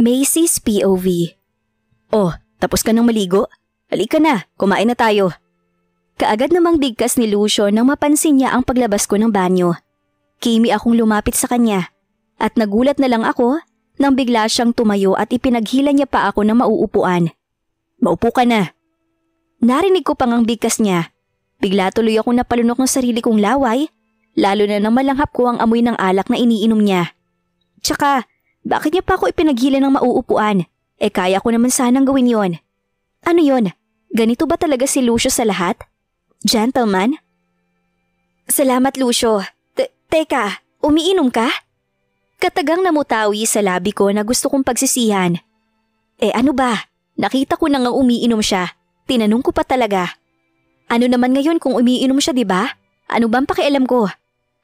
Macy's POV. Oh, tapos ka nang maligo? Halika na, kumain na tayo. Kaagad namang bigkas ni Lucio nang mapansin niya ang paglabas ko ng banyo. Kimi akong lumapit sa kanya at nagulat na lang ako nang bigla siyang tumayo at ipinaghila niya pa ako ng mauupuan. Maupo ka na. Narinig ko pang ang bigkas niya. Bigla tuloy akong napalunok ng sarili kong laway, lalo na nang malanghap ko ang amoy ng alak na iniinom niya. Tsaka, bakit niya pa ako ipinaghila ng mauupuan? Kaya ko naman sanang gawin yon. Ano yon? Ganito ba talaga si Lucio sa lahat? Gentleman? Salamat, Lucio. Teka, umiinom ka? Katagang namutawi sa labi ko na gusto kong pagsisihan. Ano ba? Nakita ko na nga umiinom siya. Tinanong ko pa talaga. Ano naman ngayon kung umiinom siya, diba? Ano bang pakialam ko?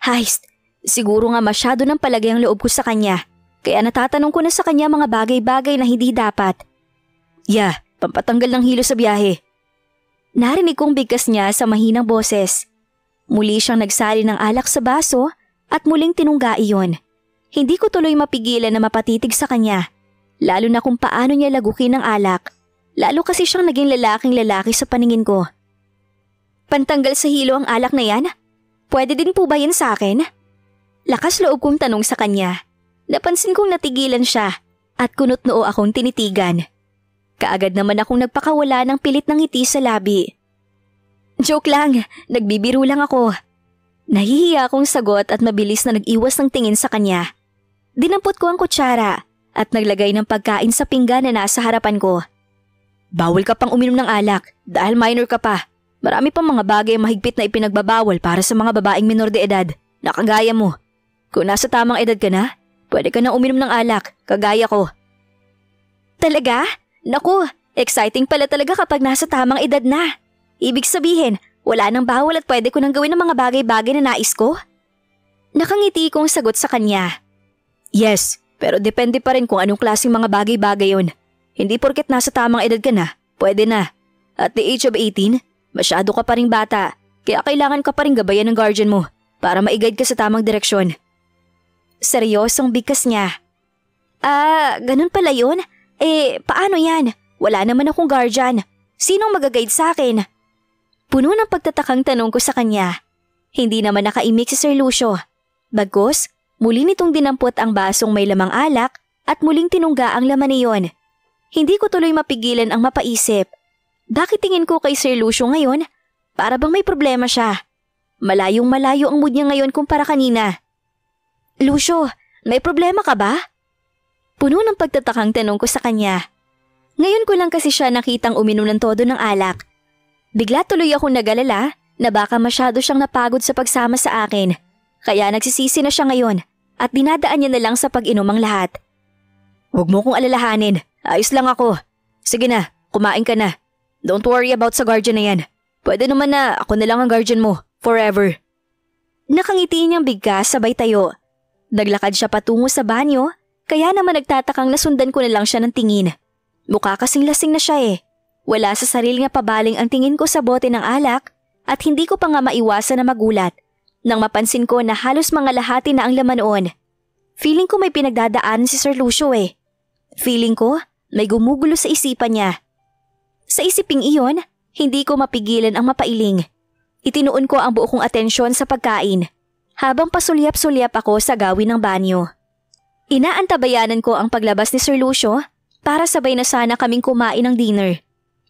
Heist, siguro nga masyado ng palagay ang loob ko sa kanya. Kaya natatanong ko na sa kanya mga bagay-bagay na hindi dapat. Yeah, pampatanggal ng hilo sa biyahe. Narinig kong bigkas niya sa mahinang boses. Muli siyang nagsali ng alak sa baso at muling tinungga iyon. Hindi ko tuloy mapigilan na mapatitig sa kanya, lalo na kung paano niya lagukin ng alak. Lalo kasi siyang naging lalaking-lalaki sa paningin ko. Pantanggal sa hilo ang alak na yan? Pwede din po ba yan sa akin? Lakas loob kong tanong sa kanya. Napansin kong natigilan siya at kunot noo akong tinitigan. Kaagad naman akong nagpakawala ng pilit ng ngiti sa labi. Joke lang, nagbibiro lang ako. Nahihiya akong sagot at mabilis na nag-iwas ng tingin sa kanya. Dinampot ko ang kutsara at naglagay ng pagkain sa pinggan na nasa harapan ko. Bawal ka pang uminom ng alak dahil minor ka pa. Marami pang mga bagay mahigpit na ipinagbabawal para sa mga babaeng minor de edad na kagaya mo. Kung nasa tamang edad ka na, pwede ka na uminom ng alak, kagaya ko. Talaga? Naku, exciting pala talaga kapag nasa tamang edad na. Ibig sabihin, wala nang bawal at pwede ko nang gawin ng mga bagay-bagay na nais ko? Nakangiti kong sagot sa kanya. Yes, pero depende pa rin kung anong klaseng mga bagay-bagay yun. Hindi porket nasa tamang edad ka na, pwede na. At the age of 18, masyado ka pa ring bata, kaya kailangan ka pa ring gabayan ng guardian mo para ma-guide ka sa tamang direksyon. Seryosong bigkas niya. Ganun pala yun? Paano yan? Wala naman akong guardian. Sinong mag-guide sa akin? Puno ng pagtatakang tanong ko sa kanya. Hindi naman nakaimik si Sir Lucio. Bagkus, muli nitong dinampot ang basong may lamang alak at muling tinungga ang laman niyon. Hindi ko tuloy mapigilan ang mapaisip. Bakit tingin ko kay Sir Lucio ngayon? Para bang may problema siya? Malayong malayo ang mood niya ngayon kumpara kanina. Lucio, may problema ka ba? Puno ng pagtatakang tanong ko sa kanya. Ngayon ko lang kasi siya nakitang uminom ng todo ng alak. Bigla tuloy akong nagalala na baka masyado siyang napagod sa pagsama sa akin. Kaya nagsisisi na siya ngayon at dinadaan niya na lang sa pag-inom ang lahat. Huwag mo kong alalahanin. Ayos lang ako. Sige na, kumain ka na. Don't worry about sa guardian na yan. Pwede naman na ako na lang ang guardian mo, forever. Nakangiti niyang bigkas sabay tayo. Naglakad siya patungo sa banyo, kaya naman nagtatakang nasundan ko na lang siya ng tingin. Mukha kasing lasing na siya eh. Wala sa sarili niya pabaling ang tingin ko sa bote ng alak at hindi ko pa nga maiwasan na magulat nang mapansin ko na halos mga lahati na ang laman noon. Feeling ko may pinagdadaan si Sir Lucio eh. Feeling ko may gumugulo sa isipan niya. Sa isiping iyon, hindi ko mapigilan ang mapailing. Itinuon ko ang buo kong atensyon sa pagkain habang pasulyap-sulyap ako sa gawin ng banyo. Inaantabayanan ko ang paglabas ni Sir Lucio para sabay na sana kaming kumain ng dinner.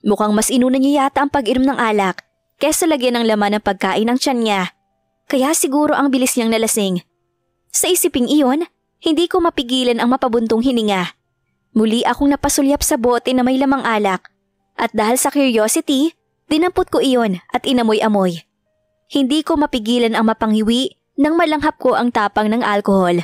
Mukhang mas inuna niya yata ang pag-inom ng alak kesa lagyan ng laman ng pagkain ng tiyan niya. Kaya siguro ang bilis niyang nalasing. Sa isiping iyon, hindi ko mapigilan ang mapabuntong hininga. Muli akong napasulyap sa bote na may lamang alak at dahil sa curiosity, dinampot ko iyon at inamoy-amoy. Hindi ko mapigilan ang mapanghiwi nang malanghap ko ang tapang ng alkohol.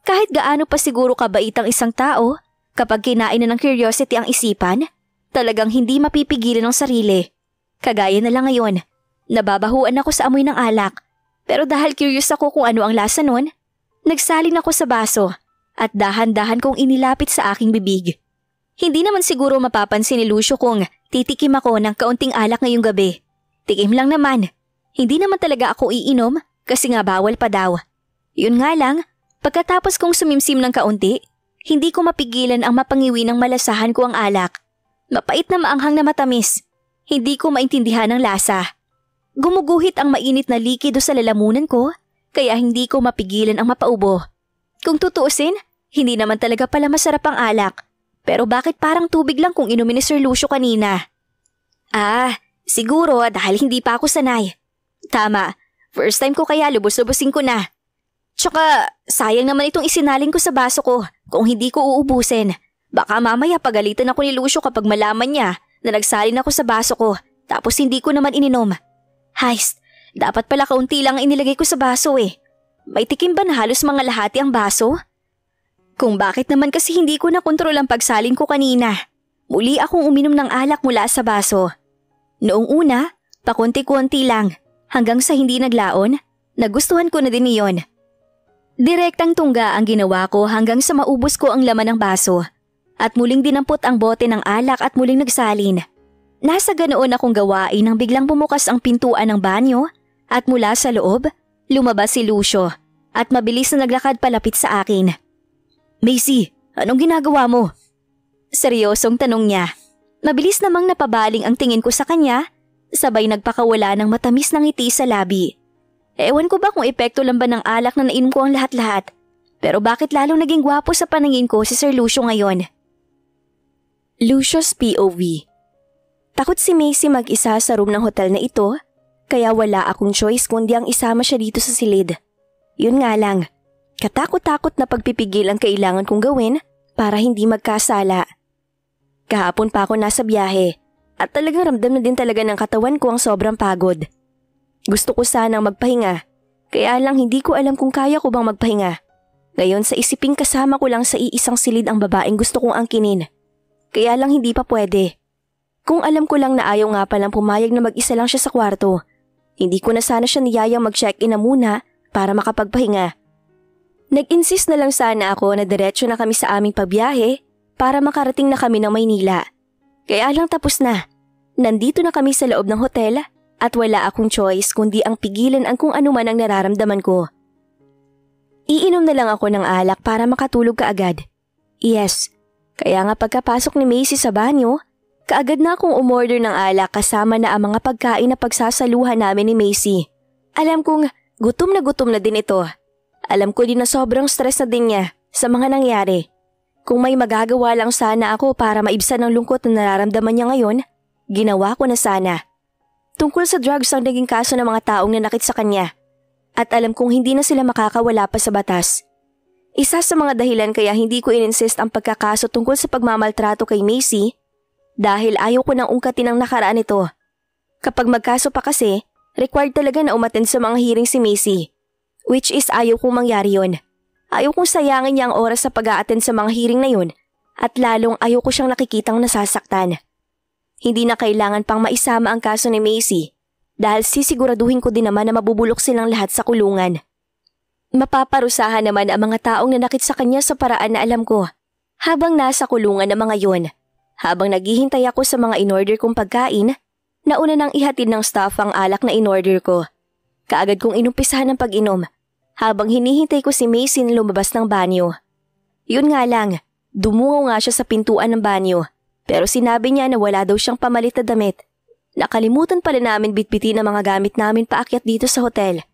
Kahit gaano pa siguro kabait ang isang tao, kapag kinain na ng curiosity ang isipan, talagang hindi mapipigilan ang sarili. Kagaya na lang ngayon, nababahuan ako sa amoy ng alak. Pero dahil curious ako kung ano ang lasa nun, nagsalin ako sa baso at dahan-dahan kong inilapit sa aking bibig. Hindi naman siguro mapapansin ni Lucio kung titikim ako ng kaunting alak ngayong gabi. Tikim lang naman. Hindi naman talaga ako iinom kasi nga bawal pa daw. Yun nga lang, pagkatapos kong sumimsim ng kaunti, Hindi ko mapigilan ang mapangiwi ng malasahan ko ang alak. Mapait na maanghang na matamis. Hindi ko maintindihan ang lasa. Gumuguhit ang mainit na likido sa lalamunan ko, kaya hindi ko mapigilan ang mapaubo. Kung tutuusin, hindi naman talaga pala masarap ang alak. Pero bakit parang tubig lang kung inumin ni Sir Lucio kanina? Siguro dahil hindi pa ako sanay. Tama, first time ko kaya lubos-lubosin ko na. Tsaka sayang naman itong isinalin ko sa baso ko kung hindi ko uubusin. Baka mamaya pagalitan ako ni Lucio kapag malaman niya na nagsalin ako sa baso ko tapos hindi ko naman ininom. Haist, dapat pala kaunti lang ang inilagay ko sa baso eh. May tikim ba na halos mga lahati ang baso? Kung bakit naman kasi hindi ko nakontrol ang pagsalin ko kanina. Muli akong uminom ng alak mula sa baso. Noong una, pakunti-kunti lang, hanggang sa hindi naglaon, nagustuhan ko na din iyon. Direktang tungga ang ginawa ko hanggang sa maubos ko ang laman ng baso. At muling dinampot ang bote ng alak at muling nagsalin. Nasa ganoon akong gawain nang biglang bumukas ang pintuan ng banyo at mula sa loob, lumabas si Lucio at mabilis na naglakad palapit sa akin. Macy, anong ginagawa mo? Seryosong tanong niya. Mabilis namang napabaling ang tingin ko sa kanya, sabay nagpakawala ng matamis na ngiti sa labi. Ewan ko ba kung epekto lang ba ng alak na nainom ko ang lahat-lahat, pero bakit lalong naging gwapo sa paningin ko si Sir Lucio ngayon? Lucio's POV. Takot si Macy mag-isa sa room ng hotel na ito, kaya wala akong choice kundi ang isama siya dito sa silid. Yun nga lang. Katakot-takot na pagpipigil ang kailangan kong gawin para hindi magkasala. Kahapon pa ako nasa biyahe at talagang ramdam na din talaga ng katawan ko ang sobrang pagod. Gusto ko sanang magpahinga, kaya lang hindi ko alam kung kaya ko bang magpahinga. Ngayon sa isiping kasama ko lang sa iisang silid ang babaeng gusto kong angkinin. Kaya lang hindi pa pwede. Kung alam ko lang na ayaw nga palang pumayag na mag-isa lang siya sa kwarto, hindi ko na sana siya niyayang mag-check-in na muna para makapagpahinga. Nag-insist na lang sana ako na diretso na kami sa aming pagbiyahe para makarating na kami ng Maynila. Kaya lang tapos na. Nandito na kami sa loob ng hotel at wala akong choice kundi ang pigilan ang kung ano man ang nararamdaman ko. Iinom na lang ako ng alak para makatulog kaagad. Yes, kaya nga pagkapasok ni Macy sa banyo, kaagad na akong umorder ng alak kasama na ang mga pagkain na pagsasaluhan namin ni Macy. Alam kong gutom na din ito. Alam ko din na sobrang stress na din niya sa mga nangyari. Kung may magagawa lang sana ako para maibsan ang lungkot na nararamdaman niya ngayon, ginawa ko na sana. Tungkol sa drugs ang naging kaso ng mga taong nanakit sa kanya. At alam kong hindi na sila makakawala pa sa batas. Isa sa mga dahilan kaya hindi ko ininsist ang pagkakaso tungkol sa pagmamaltrato kay Macy dahil ayaw ko nang ungkatin ang nakaraan nito. Kapag magkaso pa kasi, required talaga na umattend sa mga hearing si Macy. Which is ayaw kong mangyari yun. Ayaw kong sayangin niya ang oras sa pag-a-attend sa mga hearing na yun at lalong ayaw ko siyang nakikitang nasasaktan. Hindi na kailangan pang maisama ang kaso ni Macy dahil sisiguraduhin ko din naman na mabubulok silang lahat sa kulungan. Mapaparusahan naman ang mga taong nanakit sa kanya sa paraan na alam ko habang nasa kulungan ng mga yon. Habang naghihintay ako sa mga in-order kong pagkain, nauna nang ihatid ng staff ang alak na in-order ko. Kaagad kong inumpisahan ang pag-inom. Habang hinihintay ko si Macy na lumabas ng banyo. Yun nga lang, dumungaw nga siya sa pintuan ng banyo. Pero sinabi niya na wala daw siyang pamalit na damit. Nakalimutan pala namin bitbitin ang mga gamit namin paakyat dito sa hotel.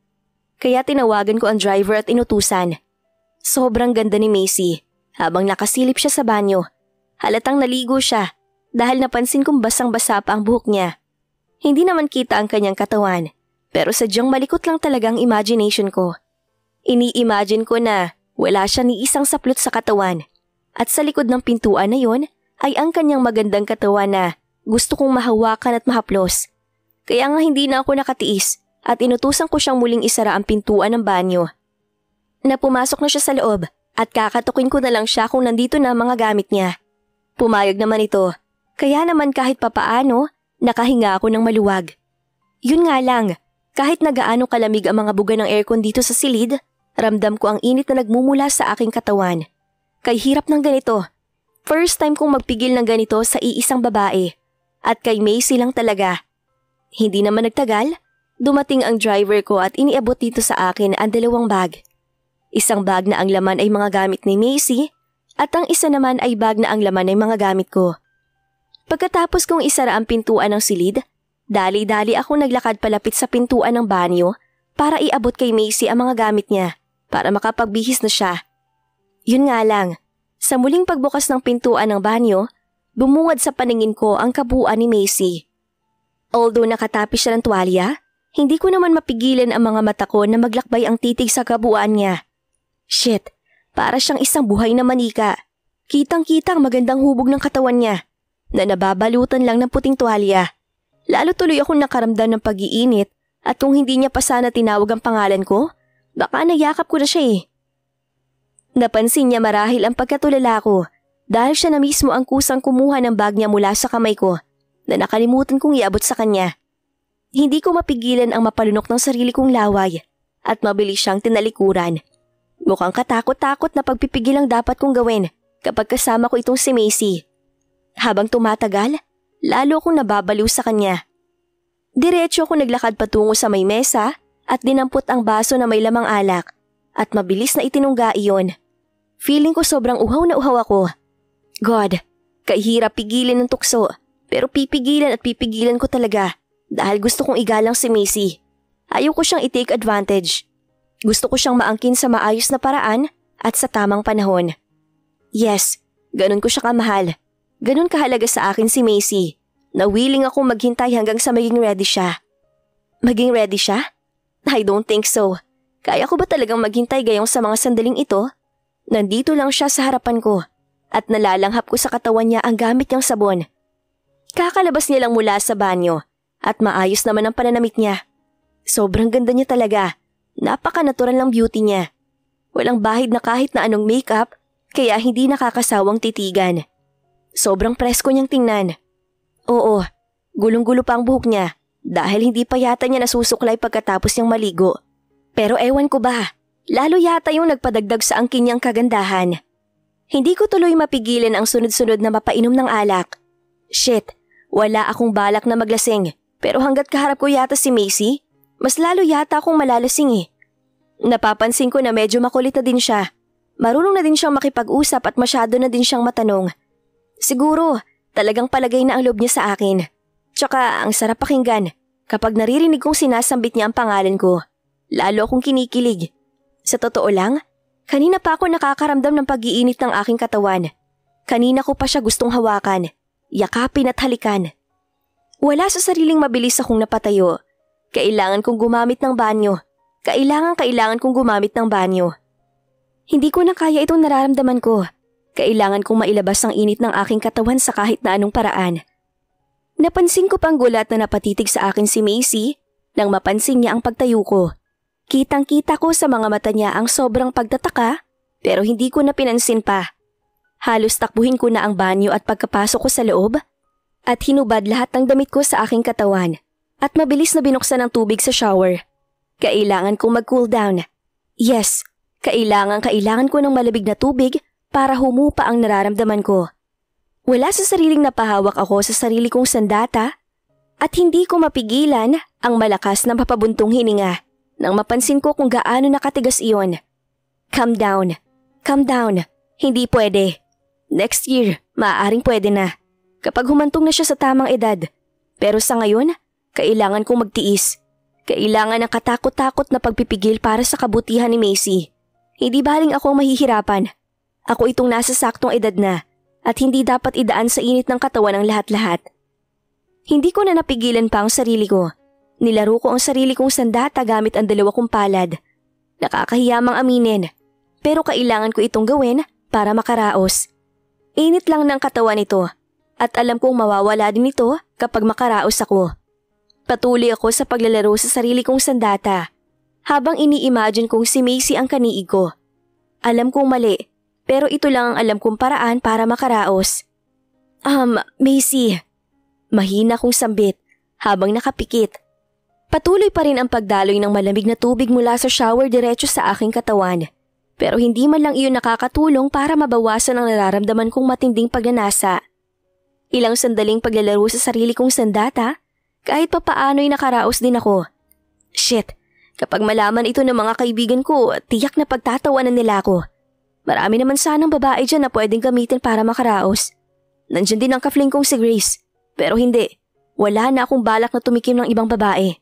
Kaya tinawagan ko ang driver at inutusan. Sobrang ganda ni Macy. Habang nakasilip siya sa banyo, halatang naligo siya dahil napansin kong basang-basa pa ang buhok niya. Hindi naman kita ang kanyang katawan, pero sadyang malikot lang talagang imagination ko. Ini-imagine ko na wala siya ni isang saplot sa katawan at sa likod ng pintuan na yon ay ang kanyang magandang katawan na gusto kong mahawakan at mahaplos. Kaya nga hindi na ako nakatiis at inutusan ko siyang muling isara ang pintuan ng banyo. Napumasok na siya sa loob at kakatukin ko na lang siya kung nandito na ang mga gamit niya. Pumayag naman ito, kaya naman kahit papaano nakahinga ako ng maluwag. Yun nga lang, kahit nagaano kalamig ang mga buga ng aircon dito sa silid, ramdam ko ang init na nagmumula sa aking katawan. Kay hirap ng ganito. First time kong magpigil ng ganito sa iisang babae. At kay Macy lang talaga. Hindi naman nagtagal, dumating ang driver ko at iniabot dito sa akin ang 2 bag. Isang bag na ang laman ay mga gamit ni Macy at ang isa naman ay bag na ang laman ng mga gamit ko. Pagkatapos kong isara ang pintuan ng silid, dali-dali ako naglakad palapit sa pintuan ng banyo para iabot kay Macy ang mga gamit niya para makapagbihis na siya. Yun nga lang, sa muling pagbukas ng pintuan ng banyo, bumungad sa paningin ko ang kabuuan ni Macy. Although nakatapis siya ng tuwalya, hindi ko naman mapigilan ang mga mata ko na maglakbay ang titig sa kabuuan niya. Shit, para siyang isang buhay na manika. Kitang-kita ang magandang hubog ng katawan niya na nababalutan lang ng puting tuwalya. Lalo tuloy akong nakaramdam ng pag-iinit at kung hindi niya pa sana tinawag ang pangalan ko, baka nayakap ko na siya eh. Napansin niya marahil ang pagkatulala ko dahil siya na mismo ang kusang kumuha ng bag niya mula sa kamay ko na nakalimutan kong iabot sa kanya. Hindi ko mapigilan ang mapalunok ng sarili kong laway at mabilis siyang tinalikuran. Mukhang katakot-takot na pagpipigil ang dapat kong gawin kapag kasama ko itong si Macy. Habang tumatagal, lalo akong nababaliw sa kanya. Diretso ako naglakad patungo sa may mesa at dinampot ang baso na may lamang alak at mabilis na itinungga iyon. Feeling ko sobrang uhaw na uhaw ako. God, kahirap pigilin ng tukso pero pipigilan at pipigilan ko talaga dahil gusto kong igalang si Macy. Ayaw ko siyang i-take advantage. Gusto ko siyang maangkin sa maayos na paraan at sa tamang panahon. Yes, ganun ko siya kamahal. Ganun kahalaga sa akin si Macy na willing akong maghintay hanggang sa maging ready siya. Maging ready siya? I don't think so. Kaya ko ba talagang maghintay gayong sa mga sandaling ito? Nandito lang siya sa harapan ko at nalalanghap ko sa katawan niya ang gamit niyang sabon. Kakalabas niya lang mula sa banyo at maayos naman ang pananamit niya. Sobrang ganda niya talaga. Napaka-natural lang beauty niya. Walang bahid na kahit na anong makeup kaya hindi nakakasawang titigan. Sobrang presko niyang tingnan. Oo, gulong-gulo pa ang buhok niya dahil hindi pa yata niya nasusuklay pagkatapos niyang maligo. Pero ewan ko ba, lalo yata yung nagpadagdag sa angkin niyang kagandahan. Hindi ko tuloy mapigilan ang sunod-sunod na mapainom ng alak. Shit, wala akong balak na maglasing pero hanggat kaharap ko yata si Macy, mas lalo yata akong malalasing eh. Napapansin ko na medyo makulit na din siya. Marunong na din siyang makipag-usap at masyado na din siyang matanong. Siguro, talagang palagay na ang loob niya sa akin. Tsaka ang sarap pakinggan kapag naririnig kong sinasambit niya ang pangalan ko. Lalo akong kinikilig. Sa totoo lang, kanina pa ako nakakaramdam ng pag-iinit ng aking katawan. Kanina ko pa siya gustong hawakan, yakapin at halikan. Wala sa sariling mabilis akong napatayo. Kailangan kong gumamit ng banyo. Kailangan kong gumamit ng banyo. Hindi ko na kaya itong nararamdaman ko. Kailangan kong mailabas ang init ng aking katawan sa kahit na anong paraan. Napansin ko pang gulat na napatitig sa akin si Macy nang mapansin niya ang pagtayo ko. Kitang-kita ko sa mga mata niya ang sobrang pagtataka pero hindi ko na pinansin pa. Halos takbuhin ko na ang banyo at pagkapasok ko sa loob at hinubad lahat ng damit ko sa aking katawan at mabilis na binuksan ang tubig sa shower. Kailangan kong mag-cool down. Yes, kailangan ko ng malabig na tubig para humupa ang nararamdaman ko. Wala sa sariling napahawak ako sa sarili kong sandata at hindi ko mapigilan ang malakas na mapabuntong hininga nang mapansin ko kung gaano nakatigas iyon. Calm down. Hindi pwede. Next year, maaaring pwede na. Kapag humantong na siya sa tamang edad. Pero sa ngayon, kailangan kong magtiis. Kailangan ng katakot-takot na pagpipigil para sa kabutihan ni Macy. Hindi baling ako mahihirapan. Ako itong nasa saktong edad na at hindi dapat idaan sa init ng katawan ang lahat-lahat. Hindi ko na napigilan pa ang sarili ko. Nilaro ko ang sarili kong sandata gamit ang dalawa kong palad. Nakakahiyamang aminin, pero kailangan ko itong gawin para makaraos. Init lang ng katawan ito at alam kong mawawala din ito kapag makaraos ako. Patuloy ako sa paglalaro sa sarili kong sandata habang ini-imagine kong si Macy ang kaniig ko. Alam kong mali, pero ito lang ang alam kong paraan para makaraos. Macy. Mahina kong sambit habang nakapikit. Patuloy pa rin ang pagdaloy ng malamig na tubig mula sa shower diretso sa aking katawan. Pero hindi man lang iyon nakakatulong para mabawasan ang nararamdaman kong matinding pagnanasa. Ilang sandaling paglalaro sa sarili kong sandata, kahit papaano'y nakaraos din ako. Shit, kapag malaman ito ng mga kaibigan ko, tiyak na pagtatawanan nila ako. Marami naman sanang babae dyan na pwedeng gamitin para makaraos. Nandyan din ang kafling kong si Grace. Pero hindi, wala na akong balak na tumikim ng ibang babae.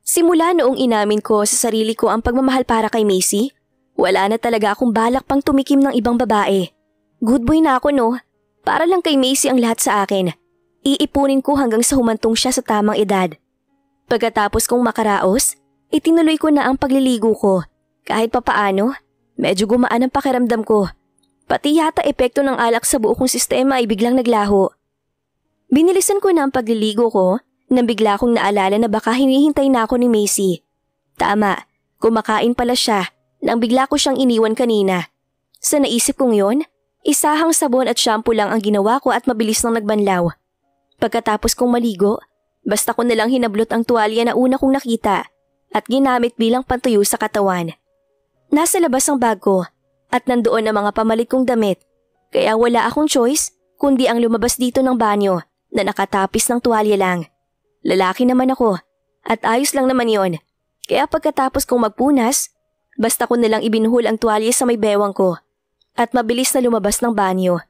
Simula noong inamin ko sa sarili ko ang pagmamahal para kay Macy, wala na talaga akong balak pang tumikim ng ibang babae. Good boy na ako no, para lang kay Macy ang lahat sa akin. Iipunin ko hanggang sa humantong siya sa tamang edad. Pagkatapos kong makaraos, itinuloy ko na ang pagliligo ko. Kahit papaano, medyo gumaan ang pakiramdam ko. Pati yata epekto ng alak sa buo kong sistema ay biglang naglaho. Binilisan ko na ang pagliligo ko nang bigla kong naalala na baka hinihintay na ako ni Macy. Tama, kumakain pala siya nang bigla ko siyang iniwan kanina. Sa naisip kong yon, isahang sabon at shampoo lang ang ginawa ko at mabilis nang nagbanlaw. Pagkatapos kong maligo, basta ko nalang hinablot ang tuwalya na una kong nakita at ginamit bilang pantuyo sa katawan. Nasa labas ang bag ko at nandoon ang mga pamalit kong damit, kaya wala akong choice kundi ang lumabas dito ng banyo na nakatapis ng tuwalya lang. Lalaki naman ako at ayos lang naman yon. Kaya pagkatapos kong magpunas, basta ko nalang ibinuhol ang tuwalya sa may bewang ko at mabilis na lumabas ng banyo.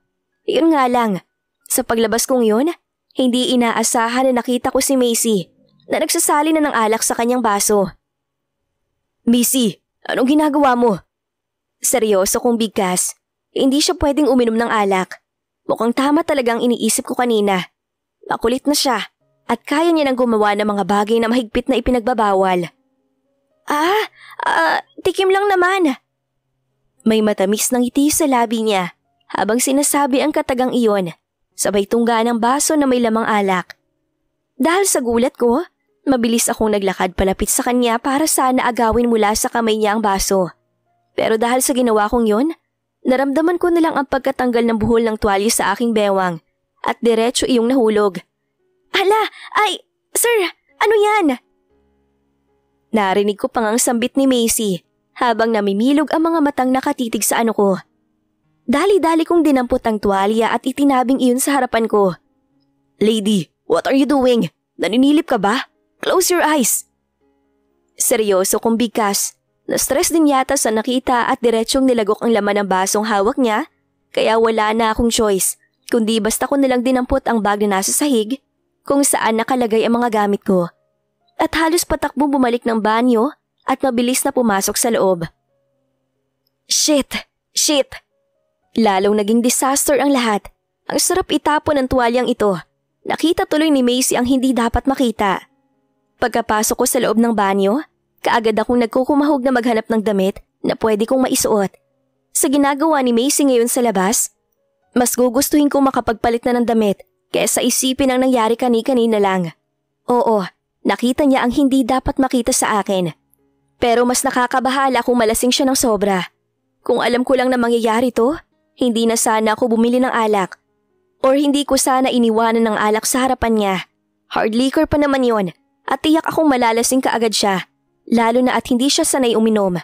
Iyon nga lang, sa paglabas kong yon, hindi inaasahan na nakita ko si Macy na nagsasali na ng alak sa kanyang baso. Macy, anong ginagawa mo? Seryoso kong bigkas, hindi siya pwedeng uminom ng alak. Mukhang tama talagang iniisip ko kanina. Makulit na siya at kaya niya nang gumawa ng mga bagay na mahigpit na ipinagbabawal. Tikim lang naman. May matamis ng ngiti sa labi niya habang sinasabi ang katagang iyon, sabay tungga ng baso na may lamang alak. Dahil sa gulat ko, mabilis akong naglakad palapit sa kanya para sana agawin mula sa kamay niya ang baso. Pero dahil sa ginawa kong yon, naramdaman ko na lang ang pagkatanggal ng buhol ng tuwalya sa aking bewang at diretso iyong nahulog. Sir, ano yan? Narinig ko pang ang sambit ni Macy habang namimilog ang mga matang nakatitig sa ano ko. Dali-dali kong dinampot ang tuwalya at itinabing iyon sa harapan ko. Lady, what are you doing? Naninilip ka ba? Close your eyes. Seryoso kong bigkas. Na-stress din yata sa nakita at diretsyong nilagok ang laman ng basong hawak niya, kaya wala na akong choice, kundi basta ko nilang dinampot ang bag na nasa sahig kung saan nakalagay ang mga gamit ko. At halos patakbo bumalik ng banyo at mabilis na pumasok sa loob. Shit! Lalong naging disaster ang lahat. Ang sarap itapon ng tuwalyang ito. Nakita tuloy ni Macy ang hindi dapat makita. Pagkapasok ko sa loob ng banyo, kaagad akong nagkukumahog na maghanap ng damit na pwede kong maisuot. Sa ginagawa ni Macy ngayon sa labas, mas gugustuhin kong makapagpalit na ng damit kaysa isipin ang nangyari kani-kanina lang. Oo, nakita niya ang hindi dapat makita sa akin. Pero mas nakakabahala kung malasing siya ng sobra. Kung alam ko lang na mangyayari to, hindi na sana ako bumili ng alak. Or hindi ko sana iniwanan ng alak sa harapan niya. Hard liquor pa naman yon at tiyak akong malalasing kaagad siya. Lalo na at hindi siya sanay uminom.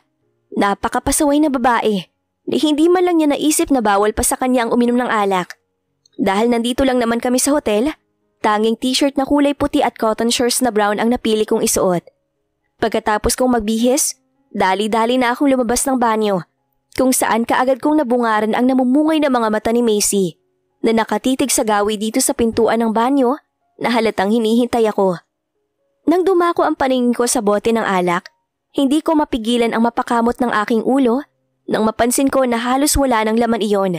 Napakapasaway na babae. Hindi man lang niya naisip na bawal pa sa kanya ang uminom ng alak. Dahil nandito lang naman kami sa hotel, tanging t-shirt na kulay puti at cotton shorts na brown ang napili kong isuot. Pagkatapos kong magbihis, dali-dali na akong lumabas ng banyo, kung saan kaagad kong nabungaran ang namumungay na mga mata ni Macy, na nakatitig sa gawi dito sa pintuan ng banyo na halatang hinihintay ako. Nang dumako ang paningin ko sa bote ng alak, hindi ko mapigilan ang mapakamot ng aking ulo nang mapansin ko na halos wala ng laman iyon.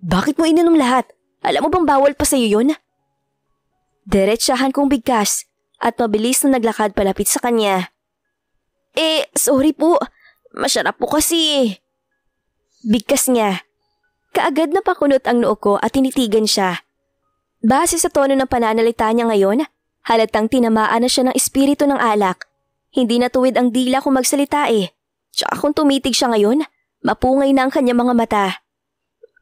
Bakit mo ininom lahat? Alam mo bang bawal pa sa'yo yun? Diretsahan kong bigkas at mabilis na naglakad palapit sa kanya. Sorry po. Masarap po kasi. Bigkas niya. Kaagad na pakunot ang noo ko at tinitigan siya. Base sa tono ng pananalita niya ngayon, halatang tinamaan na siya ng espiritu ng alak. Hindi natuwid ang dila kung magsalita Tsaka kung tumitig siya ngayon, mapungay na ang kanyang mga mata.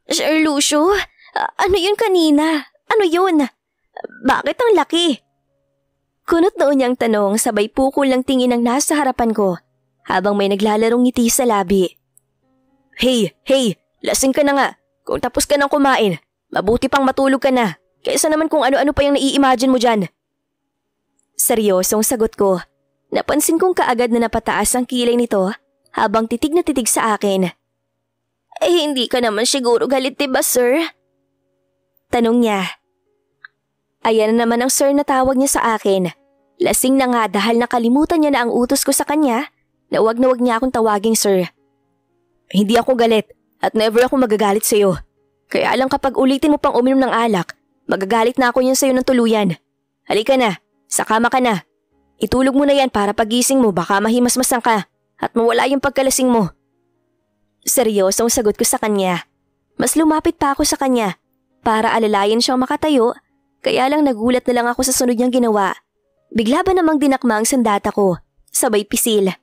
Sir Lucio, ano yun kanina? Ano yun? Bakit ang laki? Kunot noon niyang tanong sabay pukol ng tingin ng nasa harapan ko habang may naglalarong ngiti sa labi. Hey, lasing ka na nga. Kung tapos ka nang kumain, mabuti pang matulog ka na. Kaysa naman kung ano-ano pa yung nai-imagine mo dyan. Seryosong sagot ko. Napansin kong kaagad na napataas ang kilay nito habang titig na titig sa akin. Hindi ka naman siguro galit, diba, sir? Tanong niya. Ayan na naman ang sir na tawag niya sa akin. Lasing na nga dahil nakalimutan niya na ang utos ko sa kanya na wag niya akong tawaging sir. Hindi ako galit at never ako magagalit sa'yo. Kaya lang kapag ulitin mo pang uminom ng alak, magagalit na ako yan sa'yo ng tuluyan. Halika na, sa kama ka na. Itulog mo na yan para pagising mo baka mahimasmasan ka at mawala yung pagkalasing mo. Seryosong sagot ko sa kanya. Mas lumapit pa ako sa kanya para alalayan siyang makatayo, kaya lang nagulat na lang ako sa sunod niyang ginawa. Bigla ba namang dinakma ang sandata ko, sabay pisil.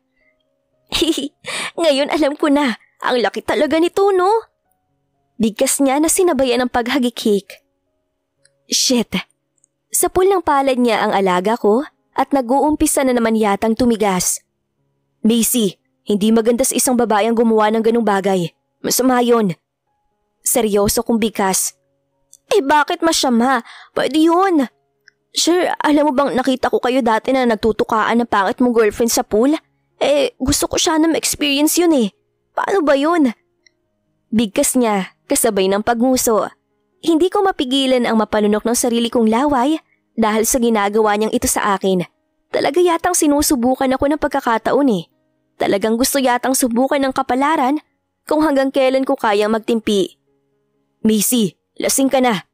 Ngayon alam ko na, ang laki talaga nito, no? Bigkas niya na sinabayan ng paghagikik. Shit! Sa pool ng palad niya ang alaga ko at nag-uumpisa na naman yatang tumigas. Macy, hindi maganda sa isang babae ang gumawa ng ganung bagay. Masama yun. Seryoso kong bigkas. Bakit masama? Pwede yun. Sure, alam mo bang nakita ko kayo dati na nagtutukaan ng pangit mong girlfriend sa pool? Gusto ko sana ma-experience yun eh. Paano ba yun? Bigkas niya, kasabay ng pagnguso. Hindi ko mapigilan ang mapalunok ng sarili kong laway dahil sa ginagawa niyang ito sa akin. Talaga yatang sinusubukan ako ng pagkakataon eh. Talagang gusto yatang subukan ng kapalaran kung hanggang kailan ko kayang magtimpi. Macy, lasing ka na.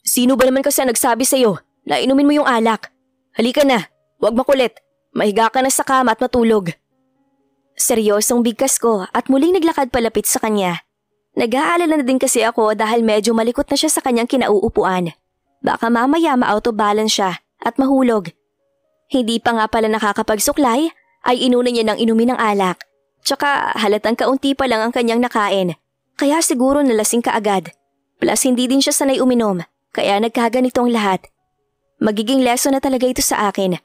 Sino ba naman kasi nagsabi sa'yo na inumin mo yung alak? Halika na, huwag makulit. Mahiga ka na sa kama at matulog. Seryosong bigkas ko at muling naglakad palapit sa kanya. Nag-aalala na din kasi ako dahil medyo malikot na siya sa kanyang kinauupuan. Baka mamaya ma-out of balance siya at mahulog. Hindi pa nga pala nakakapagsuklay ay inuna niya ng inumin ng alak. Tsaka halatang kaunti pa lang ang kanyang nakain. Kaya siguro nalasing ka agad. Plus hindi din siya sanay uminom. Kaya nagkaganito ang lahat. Magiging lesson na talaga ito sa akin.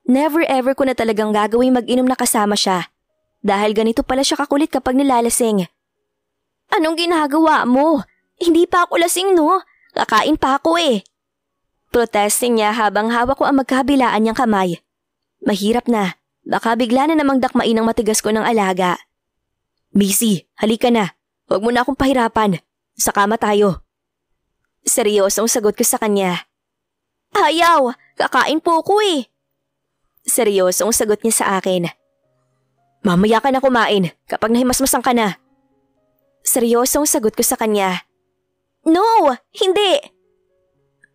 Never ever ko na talagang gagawin mag-inom na kasama siya. Dahil ganito pala siya kakulit kapag nilalasing. Anong ginagawa mo? Hindi pa ako lasing, no? Kakain pa ako eh. Protesting niya habang hawak ko ang magkabilaan niyang kamay. Mahirap na. Baka bigla na namang dakmain ang matigas ko ng alaga. Macy, halika na. Huwag mo na akong pahirapan. Sa kama tayo. Seryosong sagot ko sa kanya. Ayaw! Kakain po ko eh. Seryosong sagot niya sa akin. Mamaya ka na kumain kapag nahimasmasan ka na. Seryosong sagot ko sa kanya. No! Hindi!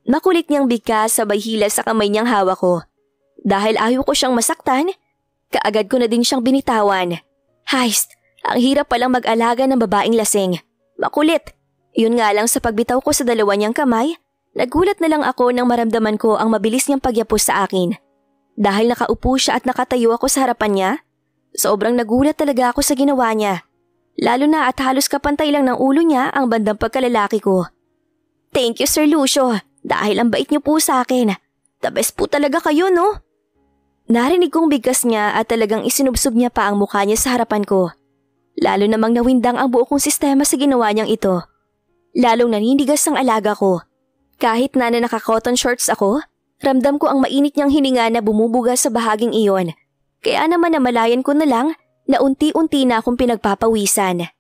Makulit niyang bigkas sabay hila sa kamay niyang hawak ko. Dahil ayaw ko siyang masaktan, kaagad ko na din siyang binitawan. Heist, ang hirap palang mag-alaga ng babaeng lasing. Makulit. Yun nga lang sa pagbitaw ko sa dalawa niyang kamay, nagulat na lang ako nang maramdaman ko ang mabilis niyang pagyapos sa akin. Dahil nakaupo siya at nakatayo ako sa harapan niya, sobrang nagulat talaga ako sa ginawa niya. Lalo na at halos kapantay lang ng ulo niya ang bandang pagkalalaki ko. Thank you, Sir Lucio. Dahil ang bait niyo po sa akin. The best po talaga kayo, no? Narinig kong bigkas niya at talagang isinubsob niya pa ang mukha niya sa harapan ko. Lalo namang nawindang ang buo kong sistema sa ginawa niyang ito. Lalong naninigas ang alaga ko. Kahit na naka-cotton shorts ako, ramdam ko ang mainit niyang hininga na bumubuga sa bahaging iyon. Kaya naman namalayan ko na lang na unti-unti na akong pinagpapawisan.